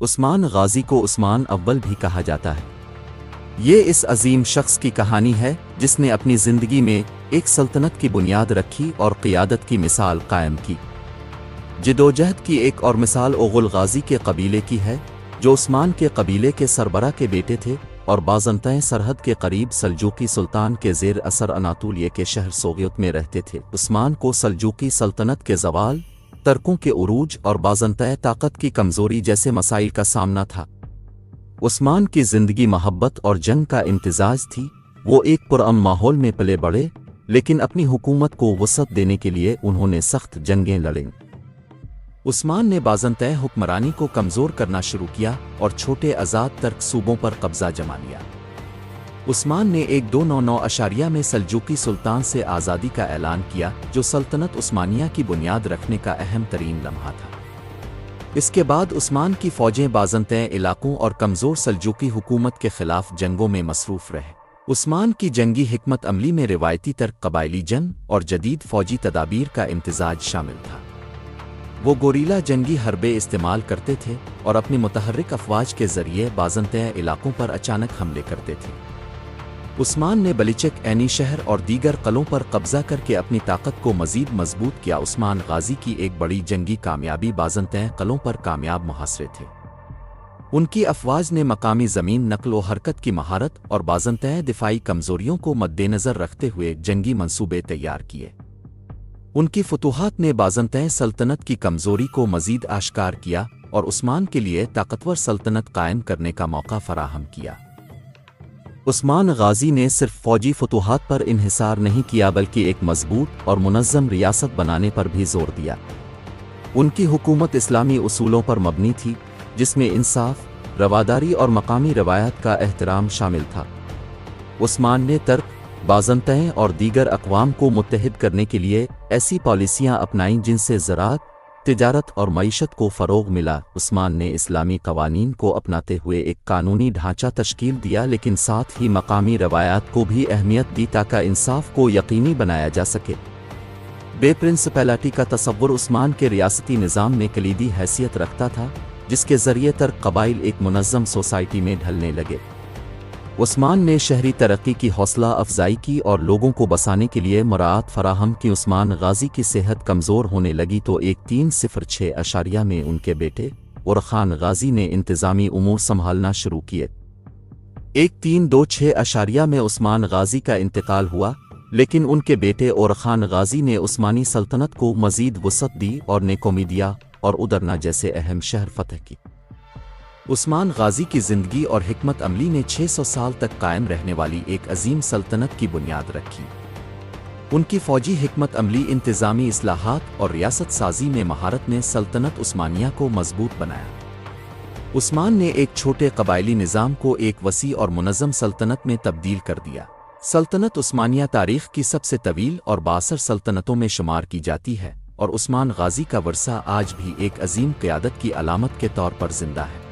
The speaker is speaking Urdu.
عثمان غازی کو عثمان اول بھی کہا جاتا ہے۔ یہ اس عظیم شخص کی کہانی ہے جس نے اپنی زندگی میں ایک سلطنت کی بنیاد رکھی اور قیادت کی مثال قائم کی۔ جدوجہد کی ایک اور مثال اوغل غازی کے قبیلے کی ہے، جو عثمان کے قبیلے کے سربراہ کے بیٹے تھے اور بازنطین سرحد کے قریب سلجوقی سلطان کے زیر اثر اناطولیہ کے شہر سوغیت میں رہتے تھے۔ عثمان کو سلجوقی سلطنت کے زوال، ترکوں کے عروج اور بازنطین طاقت کی کمزوری جیسے مسائل کا سامنا تھا۔ عثمان کی زندگی محبت اور جنگ کا امتزاج تھی۔ وہ ایک پرامن ماحول میں پلے بڑھے، لیکن اپنی حکومت کو وسعت دینے کے لیے انہوں نے سخت جنگیں لڑیں۔ عثمان نے بازنطین حکمرانی کو کمزور کرنا شروع کیا اور چھوٹے آزاد ترک صوبوں پر قبضہ جما لیا۔ عثمان نے 1299 میں سلجوقی سلطان سے آزادی کا اعلان کیا، جو سلطنت عثمانیہ کی بنیاد رکھنے کا اہم ترین لمحہ تھا۔ اس کے بعد عثمان کی فوجیں بازنطین علاقوں اور کمزور سلجوقی حکومت کے خلاف جنگوں میں مصروف رہے۔ عثمان کی جنگی حکمت عملی میں روایتی ترک قبائلی جنگ اور جدید فوجی تدابیر کا امتزاج شامل تھا۔ وہ گوریلا جنگی حربے استعمال کرتے تھے اور اپنی متحرک افواج کے ذریعے بازنطین علاقوں پر اچانک حملے کرتے تھے۔ عثمان نے بلیچک عینی شہر اور دیگر قلعوں پر قبضہ کر کے اپنی طاقت کو مزید مضبوط کیا۔ عثمان غازی کی ایک بڑی جنگی کامیابی بازنطین قلعوں پر کامیاب محاصرے تھے۔ ان کی افواج نے مقامی زمین نقل و حرکت کی مہارت اور بازنطین دفاعی کمزوریوں کو مد نظر رکھتے ہوئے جنگی منصوبے تیار کیے۔ ان کی فتوحات نے بازنطین سلطنت کی کمزوری کو مزید آشکار کیا اور عثمان کے لیے طاقتور سلطنت قائم کرنے کا موقع فراہم کیا۔ عثمان غازی نے صرف فوجی فتوحات پر انحصار نہیں کیا بلکہ ایک مضبوط اور منظم ریاست بنانے پر بھی زور دیا۔ ان کی حکومت اسلامی اصولوں پر مبنی تھی، جس میں انصاف، رواداری اور مقامی روایات کا احترام شامل تھا۔ عثمان نے ترک، بازنطین اور دیگر اقوام کو متحد کرنے کے لیے ایسی پالیسیاں اپنائیں جن سے زراعت، تجارت اور معیشت کو فروغ ملا۔ عثمان نے اسلامی قوانین کو اپناتے ہوئے ایک قانونی ڈھانچہ تشکیل دیا، لیکن ساتھ ہی مقامی روایات کو بھی اہمیت دی تاکہ انصاف کو یقینی بنایا جا سکے۔ بے پرنسپلٹی کا تصور عثمان کے ریاستی نظام میں کلیدی حیثیت رکھتا تھا، جس کے ذریعے ترک قبائل ایک منظم سوسائٹی میں ڈھلنے لگے۔ عثمان نے شہری ترقی کی حوصلہ افزائی کی اور لوگوں کو بسانے کے لیے مراعات فراہم کی۔ عثمان غازی کی صحت کمزور ہونے لگی تو 1306 میں ان کے بیٹے اورخان غازی نے انتظامی امور سنبھالنا شروع کیے۔ 1326 میں عثمان غازی کا انتقال ہوا، لیکن ان کے بیٹے اورخان غازی نے عثمانی سلطنت کو مزید وسعت دی اور نیکومیڈیا اور ادرنا جیسے اہم شہر فتح کی۔ عثمان غازی کی زندگی اور حکمت عملی نے 600 سال تک قائم رہنے والی ایک عظیم سلطنت کی بنیاد رکھی۔ ان کی فوجی حکمت عملی، انتظامی اصلاحات اور ریاست سازی میں مہارت نے سلطنت عثمانیہ کو مضبوط بنایا۔ عثمان نے ایک چھوٹے قبائلی نظام کو ایک وسیع اور منظم سلطنت میں تبدیل کر دیا۔ سلطنت عثمانیہ تاریخ کی سب سے طویل اور بااثر سلطنتوں میں شمار کی جاتی ہے، اور عثمان غازی کا ورثہ آج بھی ایک عظیم قیادت کی علامت کے طور پر زندہ ہے۔